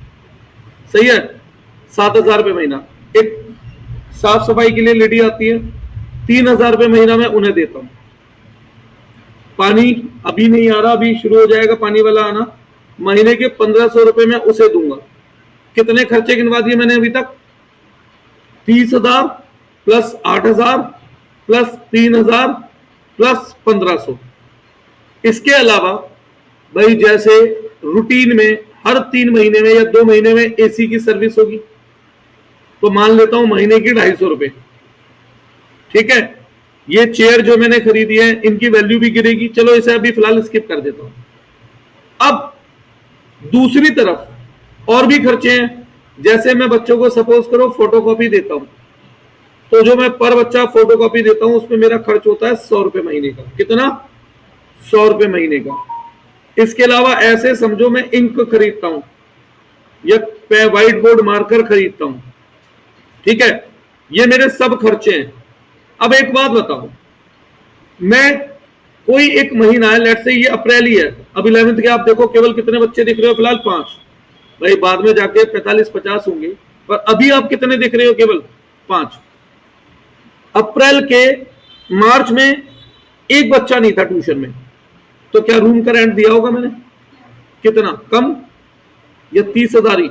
सही है, 7,000 रुपए महीना। एक साफ सफाई के लिए लेडी आती है, 3,000 रुपए महीना मैं उन्हें देता हूं। पानी अभी नहीं आ रहा, अभी शुरू हो जाएगा पानी वाला आना, महीने के 1,500 रुपए मैं उसे दूंगा। कितने खर्चे गिनवा दिए मैंने अभी तक? 30,000 प्लस 8,000 प्लस 3,000 प्लस 1,500। इसके अलावा भाई जैसे रूटीन में हर 3 महीने में या 2 महीने में एसी की सर्विस होगी, तो मान लेता हूं महीने की 250 रुपए, ठीक है। ये चेयर जो मैंने खरीदी है इनकी वैल्यू भी गिरेगी, चलो इसे अभी फिलहाल स्किप कर देता हूं। अब दूसरी तरफ और भी खर्चे हैं। जैसे मैं बच्चों को सपोज करो फोटोकॉपी देता हूं, तो जो मैं पर बच्चा फोटोकॉपी देता हूं उसमें मेरा खर्च होता है 100 रुपए महीने का। कितना? 100 रुपए महीने का। इसके अलावा ऐसे समझो मैं इंक खरीदता हूं या व्हाइट बोर्ड मार्कर खरीदता हूं, ठीक है, ये मेरे सब खर्चे हैं। अब एक बात बताओ, मैं कोई एक महीना है, लेट से ये अप्रैल ही है, अब 11th के आप देखो केवल कितने बच्चे दिख रहे हो? फिलहाल 5। भाई बाद में जाके 45-50 होंगे, पर अभी आप कितने दिख रहे हो? केवल 5। अप्रैल के मार्च में एक बच्चा नहीं था ट्यूशन में, तो क्या रूम का रेंट दिया होगा मैंने? कितना? कम या 30,000 ही?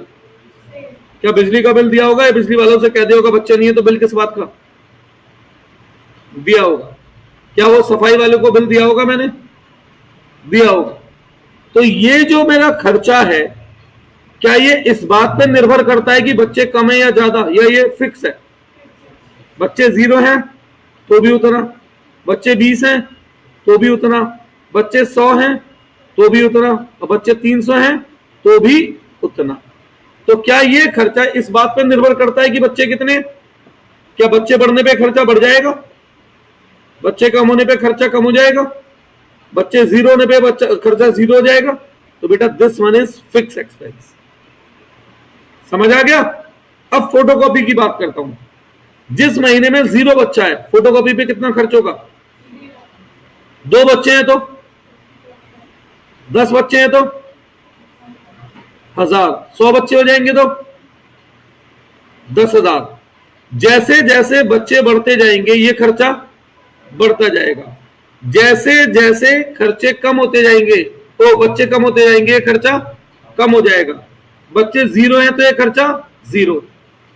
क्या बिजली का बिल दिया होगा या बिजली वालों से कह दिया होगा बच्चे नहीं है तो बिल किस बात का दिया होगा? क्या वो सफाई वाले को बिल दिया होगा मैंने? दिया होगा। तो ये जो मेरा खर्चा है, क्या ये इस बात पर निर्भर करता है कि बच्चे कम है या ज्यादा, या ये फिक्स है? बच्चे 0 हैं तो भी उतना, बच्चे 20 हैं तो भी उतना, बच्चे 100 हैं तो भी उतना, और बच्चे 300 हैं तो भी उतना। तो क्या ये खर्चा इस बात पर निर्भर करता है कि बच्चे कितने? क्या बच्चे बढ़ने पे खर्चा बढ़ जाएगा? बच्चे कम होने पे खर्चा कम हो जाएगा? बच्चे 0 होने पे खर्चा 0 हो जाएगा? तो बेटा this one is fix expense. समझ आ गया? अब फोटोकॉपी की बात करता हूं। जिस महीने में 0 बच्चा है, फोटोकॉपी पे कितना खर्च होगा? 2 बच्चे हैं तो 10 बच्चे हैं तो 1,000, 100 बच्चे हो जाएंगे तो 10,000। जैसे जैसे बच्चे बढ़ते जाएंगे ये खर्चा बढ़ता जाएगा, जैसे जैसे खर्चे कम होते जाएंगे, तो बच्चे कम होते जाएंगे ये खर्चा कम हो जाएगा। बच्चे 0 हैं तो ये खर्चा 0।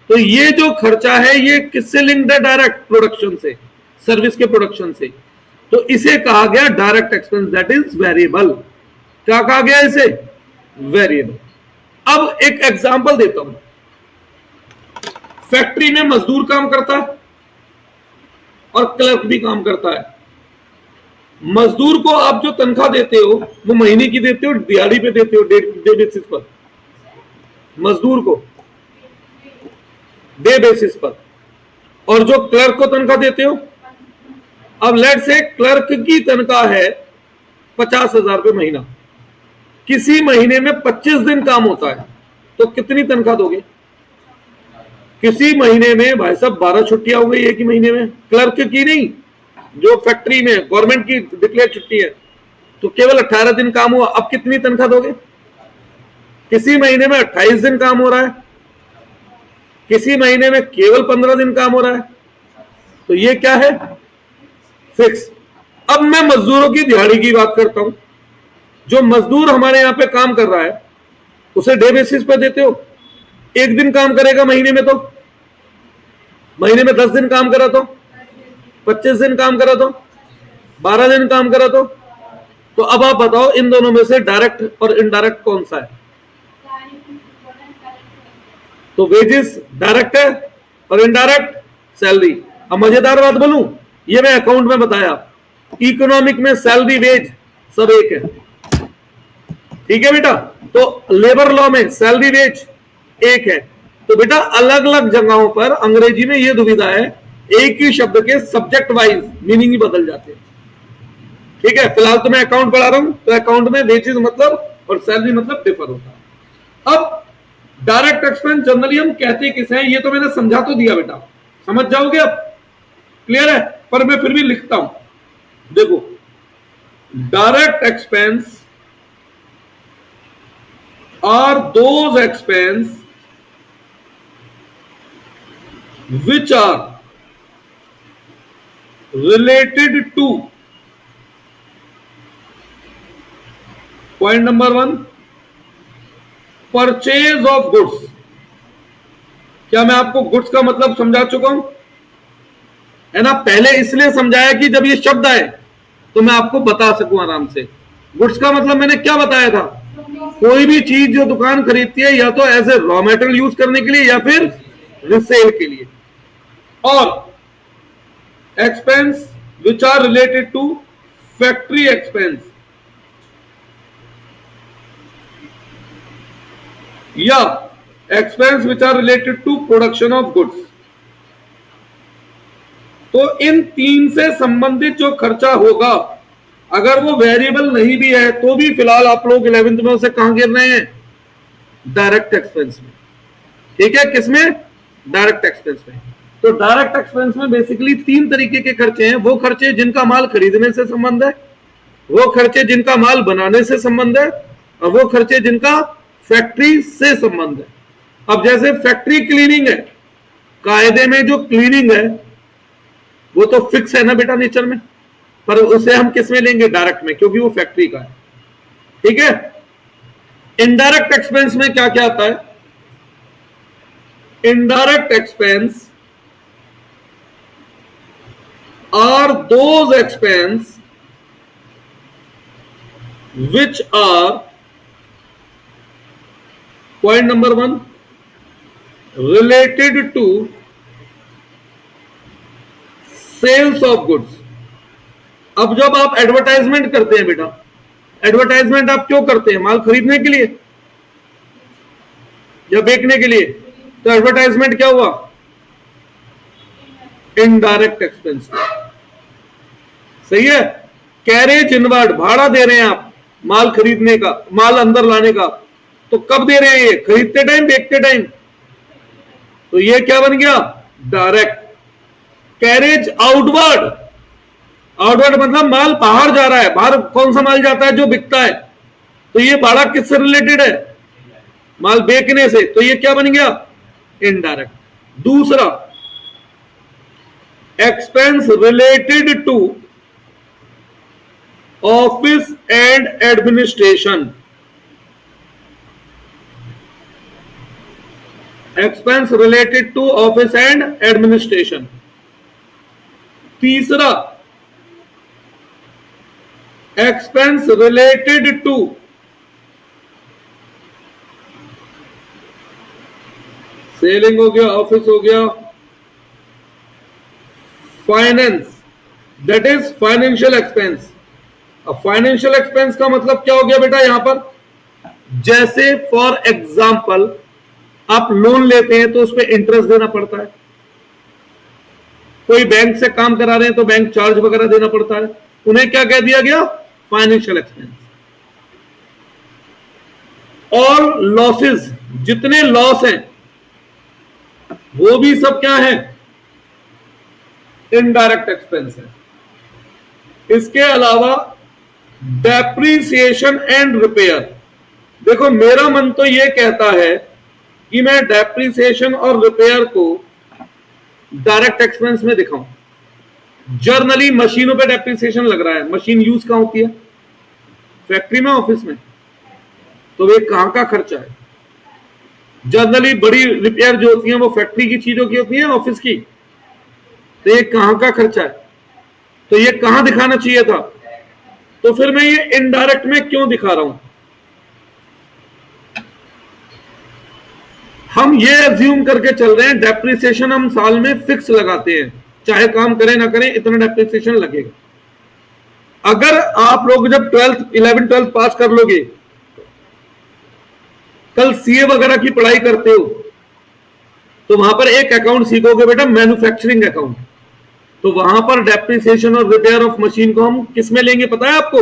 तो ये जो खर्चा है ये किससे लिंक्ड है? डायरेक्ट प्रोडक्शन से, सर्विस के प्रोडक्शन से। तो इसे कहा गया direct expense, that is variable. क्या कहा गया इसे? वेरिएबल। अब एक एग्जांपल देता हूं। फैक्ट्री में मजदूर काम करता है और क्लर्क भी काम करता है। मजदूर को आप जो तनख्वाह देते हो वो महीने की देते हो, दिहाड़ी पे देते हो, डे बेसिस पर? मजदूर को डे बेसिस पर। और जो क्लर्क को तनख्वाह देते हो, अब लेट से क्लर्क की तनख्वाह है 50,000 रुपये महीना, किसी महीने में 25 दिन काम होता है, तो कितनी तनख्वाह दोगे? किसी महीने में भाई साहब 12 छुट्टियां हो गई एक ही महीने में, क्लर्क की नहीं, जो फैक्ट्री में गवर्नमेंट की डिक्लेयर छुट्टी है, तो केवल 18 दिन काम हुआ, अब कितनी तनख्वाह दोगे? किसी महीने में 28 दिन काम हो रहा है, किसी महीने में केवल 15 दिन काम हो रहा है, तो ये क्या है? फिक्स। अब मैं मजदूरों की दिहाड़ी की बात करता हूं। जो मजदूर हमारे यहां पे काम कर रहा है उसे डे बेसिस पे देते हो, एक दिन काम करेगा महीने में, तो महीने में 10 दिन काम करा तो 25 दिन काम करा तो 12 दिन काम करा तो अब आप बताओ इन दोनों में से डायरेक्ट और इनडायरेक्ट कौन सा है? तो वेजेस डायरेक्ट है और इनडायरेक्ट सैलरी। अब मजेदार बात बोलूं, ये मैं अकाउंट में बताया, इकोनॉमिक में सैलरी वेज सब एक है, ठीक है बेटा? तो लेबर लॉ में सैलरी वेज एक है। तो बेटा अलग अलग जगहों पर अंग्रेजी में यह दुविधा है, एक ही शब्द के सब्जेक्ट वाइज मीनिंग ही बदल जाते हैं, ठीक है? फिलहाल तो मैं अकाउंट पढ़ा रहा हूं, तो अकाउंट में वेजेस मतलब और सैलरी मतलब डिफर होता है। अब डायरेक्ट एक्सपेंस जनरली हम कहते किसे हैं, ये तो मैंने समझा तो दिया बेटा, समझ जाओगे अब? क्लियर है? पर मैं फिर भी लिखता हूं, देखो, direct expense are those expense which are related to point number 1 purchase of goods। क्या मैं आपको गुड्स का मतलब समझा चुका हूं, है ना? पहले इसलिए समझाया कि जब ये शब्द आए तो मैं आपको बता सकूं आराम से। गुड्स का मतलब मैंने क्या बताया था? कोई भी चीज जो दुकान खरीदती है या तो as a raw material use करने के लिए या फिर रिसेल के लिए। और expense which are related to factory expense या expense which are related to production of goods. तो इन तीन से संबंधित जो खर्चा होगा, अगर वो वेरिएबल नहीं भी है तो भी फिलहाल आप लोग 11th में उसे कहां गिर रहे हैं? डायरेक्ट एक्सपेंस में, ठीक है? किसमें? डायरेक्ट एक्सपेंस में। तो डायरेक्ट एक्सपेंस में बेसिकली तीन तरीके के खर्चे हैं। वो खर्चे जिनका माल खरीदने से संबंध है, वो खर्चे जिनका माल बनाने से संबंध है, और वो खर्चे जिनका फैक्ट्री से संबंध है। अब जैसे फैक्ट्री क्लीनिंग है, कायदे में जो क्लीनिंग है वो तो फिक्स है ना बेटा नेचर में, पर उसे हम किस में लेंगे? डायरेक्ट में, क्योंकि वो फैक्ट्री का है, ठीक है? इनडायरेक्ट एक्सपेंस में क्या क्या आता है? Indirect expense are those expense which are point number 1 related to sales of goods। अब जब आप एडवर्टाइजमेंट करते हैं बेटा, एडवर्टाइजमेंट आप क्यों करते हैं? माल खरीदने के लिए या बेचने के लिए? तो एडवर्टाइजमेंट क्या हुआ? Indirect expense. सही है? कैरेज इनवर्ड, भाड़ा दे रहे हैं आप माल खरीदने का, माल अंदर लाने का, तो कब दे रहे हैं? ये खरीदते टाइम, बेचते टाइम। तो ये क्या बन गया? डायरेक्ट। कैरेज आउटवर्ड, आउटवर्ड मतलब माल बाहर जा रहा है, बाहर कौन सा माल जाता है? जो बिकता है। तो ये भाड़ा किससे रिलेटेड है? माल बेचने से। तो ये क्या बन गया? इनडायरेक्ट। दूसरा, expense related to office and administration. Expense related to office and administration. तीसरा, एक्सपेंस रिलेटेड टू सेलिंग हो गया, ऑफिस हो गया, finance, that is financial expense. अब फाइनेंशियल एक्सपेंस का मतलब क्या हो गया बेटा यहां पर, जैसे फॉर एग्जाम्पल आप लोन लेते हैं तो उस पर इंटरेस्ट देना पड़ता है, कोई बैंक से काम करा रहे हैं तो बैंक चार्ज वगैरह देना पड़ता है, उन्हें क्या कह दिया गया, फाइनेंशियल एक्सपेंस। और लॉसेस, जितने लॉस हैं वो भी सब क्या है, इनडायरेक्ट एक्सपेंस है। इसके अलावा डेप्रीसिएशन एंड रिपेयर, देखो मेरा मन तो यह कहता है कि मैं डेप्रीसिएशन और रिपेयर को डायरेक्ट एक्सपेंस में दिखाऊं। जर्नली मशीनों पे डेप्रीसिएशन लग रहा है, मशीन यूज कहां होती है, फैक्ट्री में, ऑफिस में, तो वे कहां का खर्चा है। जनरली बड़ी रिपेयर जो होती है वो फैक्ट्री की चीजों की होती है, ऑफिस की, तो ये कहां का खर्चा है, तो ये कहां दिखाना चाहिए था, तो फिर मैं ये इनडायरेक्ट में क्यों दिखा रहा हूं। हम ये अज्यूम करके चल रहे हैं डेप्रिसिएशन हम साल में फिक्स लगाते हैं, चाहे काम करें ना करें इतना डेप्रिसिएशन लगेगा। अगर आप लोग जब 11th 12th पास कर लोगे, कल सीए वगैरह की पढ़ाई करते हो तो वहां पर एक अकाउंट सीखोगे बेटा, मैन्युफैक्चरिंग अकाउंट, तो वहां पर डेप्रिसिएशन और रिपेयर ऑफ मशीन को हम किस में लेंगे पता है आपको,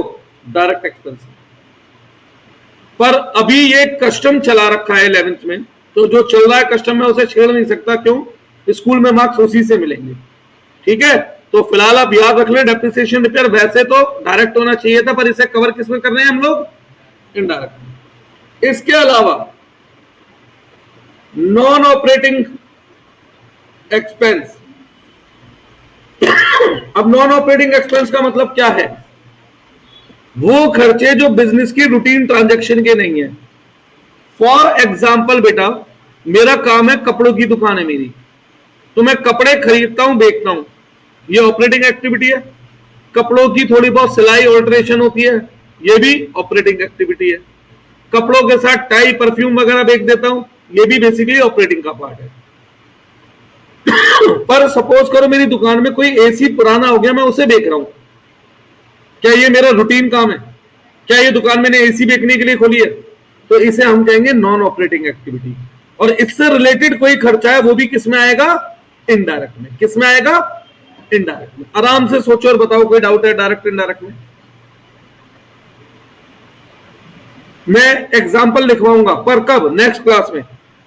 डायरेक्ट एक्सपेंस। पर अभी ये कस्टम चला रखा है 11th में, तो जो चल रहा है कस्टम में उसे छेड़ नहीं सकता, क्यों, स्कूल में मार्क्स उसी से मिलेंगे, ठीक है। तो फिलहाल आप याद रख लें डेप्रिसिएशन रिपेयर वैसे तो डायरेक्ट होना चाहिए था, पर इसे कवर किस में कर रहे हैं हम लोग, इनडायरेक्ट। इसके अलावा नॉन ऑपरेटिंग एक्सपेंस, अब नॉन ऑपरेटिंग एक्सपेंस का मतलब क्या है, वो खर्चे जो बिजनेस की रूटीन ट्रांजैक्शन के नहीं है। फॉर एग्जाम्पल बेटा, मेरा काम है, कपड़ों की दुकान है मेरी, तो मैं कपड़े खरीदता हूं बेचता हूं, ये ऑपरेटिंग एक्टिविटी है। कपड़ों की थोड़ी बहुत सिलाई ऑल्टरेशन होती है, ये भी ऑपरेटिंग एक्टिविटी है। कपड़ों के साथ टाई परफ्यूम वगैरह बेच देता हूं, ये भी बेसिकली ऑपरेटिंग का पार्ट है। पर सपोज करो मेरी दुकान में कोई एसी पुराना हो गया, मैं उसे बेच रहा हूं, क्या ये मेरा रूटीन काम है, क्या ये दुकान मैंने एसी बेचने के लिए खोली है, तो इसे हम कहेंगे नॉन ऑपरेटिंग एक्टिविटी। और इससे रिलेटेड कोई खर्चा है वो भी किस में आएगा, इनडायरेक्ट में। किस में आएगा, इनडायरेक्ट में। आराम से सोचो और बताओ, कोई डाउट है डायरेक्ट इनडायरेक्ट में। मैं एग्जाम्पल लिखवाऊंगा, पर कब, नेक्स्ट क्लास में।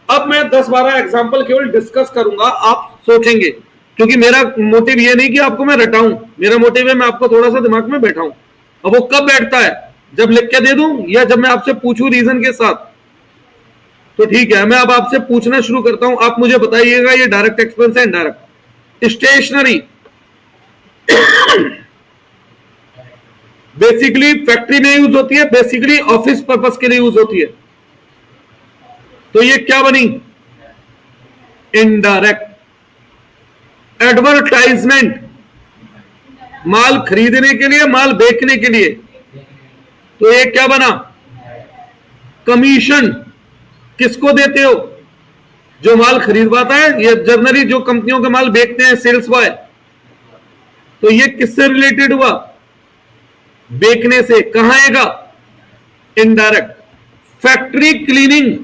अब मैं 10-12 एग्जाम्पल केवल डिस्कस करूंगा, आप सोचेंगे, क्योंकि मेरा मोटिव ये नहीं कि आपको मैं रटाऊं, मेरा मोटिव है मैं आपको थोड़ा सा दिमाग में बैठाऊं। अब वो कब बैठता है, जब लिख के दे दूं या जब मैं आपसे पूछूं रीजन के साथ, तो ठीक है। मैं अब आपसे पूछना शुरू करता हूं, आप मुझे बताइएगा ये डायरेक्ट एक्सपेंस है इनडायरेक्ट। स्टेशनरी बेसिकली फैक्ट्री में यूज होती है, बेसिकली ऑफिस पर्पस के लिए यूज होती है, तो ये क्या बनी, इनडायरेक्ट। एडवर्टाइजमेंट, माल खरीदने के लिए, माल बेचने के लिए, तो ये क्या बना, कमीशन। किसको देते हो, जो माल खरीदवाता है, ये जनरली जो कंपनियों के माल बेचते हैं, सेल्स बॉय, तो ये किससे रिलेटेड हुआ, बेचने से। कहां आएगा, इनडायरेक्ट। फैक्ट्री क्लीनिंग,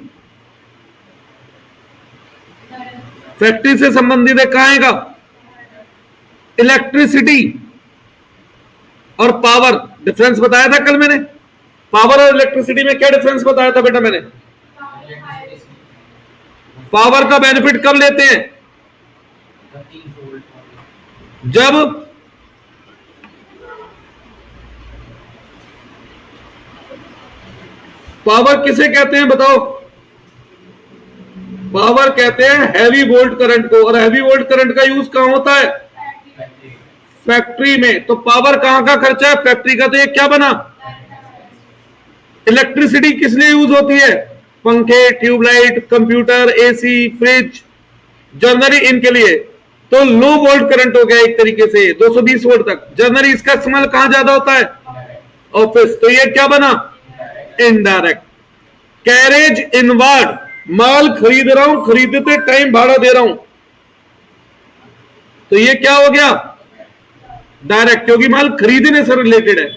फैक्ट्री से संबंधित है, कहां आएगा, इलेक्ट्रिसिटी और पावर। डिफरेंस बताया था कल मैंने, पावर और इलेक्ट्रिसिटी में क्या डिफरेंस बताया था बेटा मैंने। पावर का बेनिफिट कब लेते हैं, जब पावर किसे कहते हैं बताओ, पावर कहते हैं हैवी वोल्ट करंट को, और हैवी वोल्ट करंट का यूज कहां होता है, फैक्ट्री में। तो पावर कहां का खर्चा है, फैक्ट्री का, तो ये क्या बना, इलेक्ट्रिसिटी किस लिए यूज होती है, पंखे, tube light, computer, AC, fridge, generally इनके लिए। तो लो वोल्ट करंट हो गया एक तरीके से, 220 वोल्ट तक। जनरली इसका इस्तेमाल कहां ज्यादा होता है, ऑफिस। तो ये क्या बना, इनडायरेक्ट। कैरेज इनवर्ड, माल खरीद रहा हूं, खरीदते टाइम भाड़ा दे रहा हूं, तो ये क्या हो गया, डायरेक्ट, क्योंकि माल खरीदने से रिलेटेड है।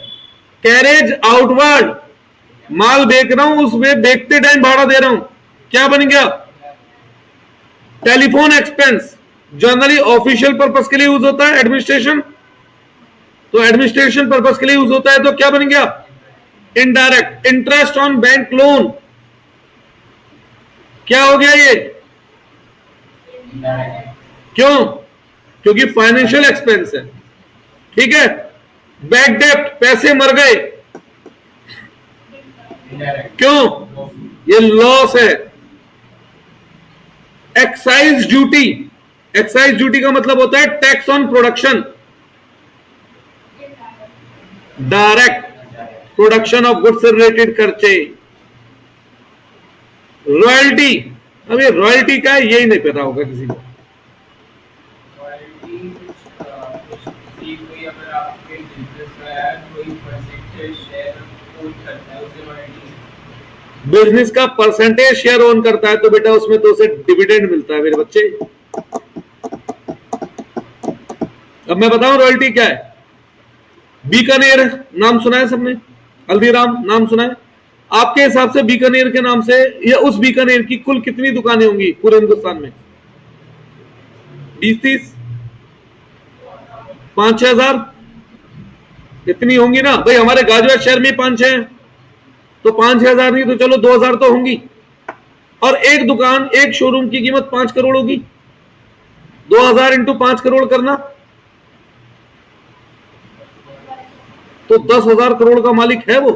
कैरेज आउटवर्ड, माल बेच रहा हूं, उसमें बेचते टाइम भाड़ा दे रहा हूं, क्या बन गया? Telephone expense, generally official purpose के लिए यूज होता है, एडमिनिस्ट्रेशन, तो एडमिनिस्ट्रेशन पर्पस के लिए यूज होता है, तो क्या बन गया? Indirect. Interest on bank loan, क्या हो गया ये? क्यों? क्योंकि फाइनेंशियल एक्सपेंस है, ठीक है। बैड डेप्ट, पैसे मर गए, क्यों? ये लॉस है। एक्साइज ड्यूटी, एक्साइज ड्यूटी का मतलब होता है tax on production, direct production of goods से रिलेटेड खर्चे। रॉयल्टी, अब ये रॉयल्टी का है, यही नहीं पता होगा किसी को। रॉयल्टी कोई अगर आपके बिजनेस का है कोई परसेंटेज शेयर ओन करता है उसे रॉयल्टी। बिजनेस का परसेंटेज शेयर ओन करता है तो बेटा उसमें तो उसे डिविडेंड मिलता है मेरे बच्चे। अब मैं बताऊं रॉयल्टी क्या है। बीकानेर नाम सुना है सबने, हल्दीराम नाम सुना है। आपके हिसाब से बीकानेर के नाम से या उस बीकानेर की कुल कितनी दुकानें होंगी पूरे हिंदुस्तान में? 20-30, 5-6 हजार इतनी होंगी ना भाई। हमारे गाजियाबाद शहर में 5-6 हैं, तो 5-6 हजार नहीं तो चलो 2 हजार तो होंगी। और एक दुकान, एक शोरूम की कीमत 5 करोड़ होगी। 2000 इंटू 5 करोड़ करना तो 10,000 करोड़ का मालिक है वो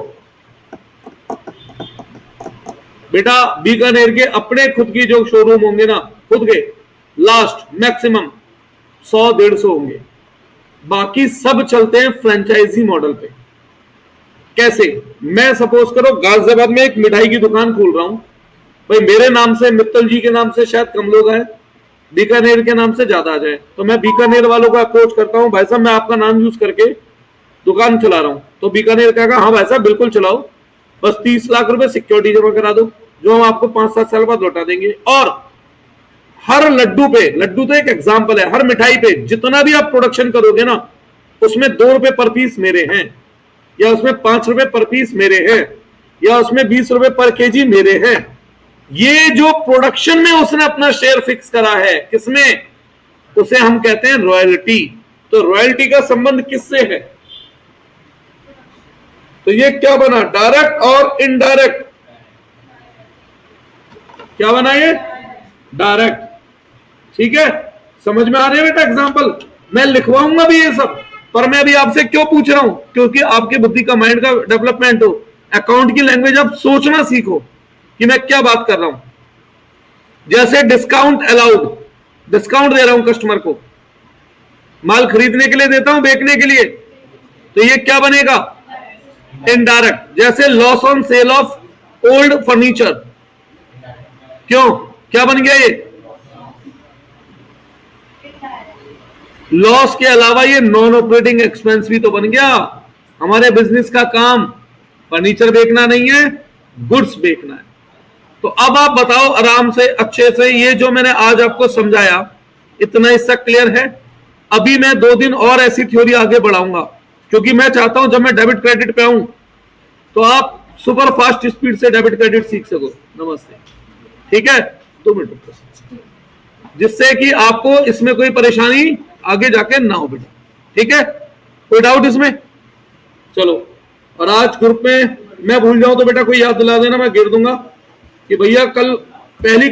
बेटा। बीकानेर के अपने खुद की जो शोरूम होंगे ना, खुद के लास्ट मैक्सिमम 100-150 होंगे, बाकी सब चलते हैं फ्रेंचाइजी मॉडल पे। कैसे? मैं सपोज करो गाजियाबाद में एक मिठाई की दुकान खोल रहा हूं भाई, मेरे नाम से, मित्तल जी के नाम से शायद कम लोग आए, बीकानेर के नाम से ज्यादा आ जाए, तो मैं बीकानेर वालों को अप्रोच करता हूं, भाई साहब मैं आपका नाम यूज करके दुकान चला रहा हूं। तो बीकानेर कहेगा हाँ भाई साहब बिल्कुल चलाओ, बस 30 लाख रुपए सिक्योरिटी जमा करा दो, जो हम आपको 5-7 साल बाद लौटा देंगे। और हर लड्डू पे, लड्डू तो एक एग्जाम्पल है, हर मिठाई पे जितना भी आप प्रोडक्शन करोगे ना, उसमें 2 रुपए पर पीस मेरे हैं, या उसमें 5 रुपए पर पीस मेरे हैं, या उसमें 20 रुपए पर केजी मेरे हैं। ये जो प्रोडक्शन में उसने अपना शेयर फिक्स करा है, किसमें? उसे हम कहते हैं रॉयल्टी। तो रॉयल्टी का संबंध किससे है? तो ये क्या बना? डायरेक्ट और इनडायरेक्ट। क्या बना ये? डायरेक्ट। ठीक है, समझ में आ रही है बेटा? एग्जांपल मैं लिखवाऊंगा भी ये सब, पर मैं अभी आपसे क्यों पूछ रहा हूं? क्योंकि आपके बुद्धि का, माइंड का डेवलपमेंट हो, अकाउंट की लैंग्वेज आप सोचना सीखो कि मैं क्या बात कर रहा हूं। जैसे डिस्काउंट अलाउड, डिस्काउंट दे रहा हूं कस्टमर को, माल खरीदने के लिए देता हूं, बेचने के लिए, तो ये क्या बनेगा? इनडायरेक्ट। जैसे loss on sale of old furniture, क्यों? क्या बन गया ये? लॉस के अलावा ये नॉन ऑपरेटिंग एक्सपेंस भी तो बन गया। हमारे बिजनेस का काम फर्नीचर बेचना नहीं है, गुड्स बेचना है। तो अब आप बताओ आराम से, अच्छे से, ये जो मैंने आज आपको समझाया इतना इससे क्लियर है? अभी मैं 2 दिन और ऐसी थ्योरी आगे बढ़ाऊंगा, क्योंकि मैं चाहता हूं जब मैं डेबिट क्रेडिट पे आऊं तो आप सुपर फास्ट स्पीड से डेबिट क्रेडिट सीख सको। नमस्ते, ठीक है? 2 मिनट रुको, जिससे कि आपको इसमें कोई परेशानी आगे जाके ना हो बेटा, ठीक है? कोई डाउट इसमें? चलो, और आज ग्रुप में मैं भूल जाऊं तो बेटा कोई याद दिला देना, मैं गिर दूंगा कि भैया कल पहली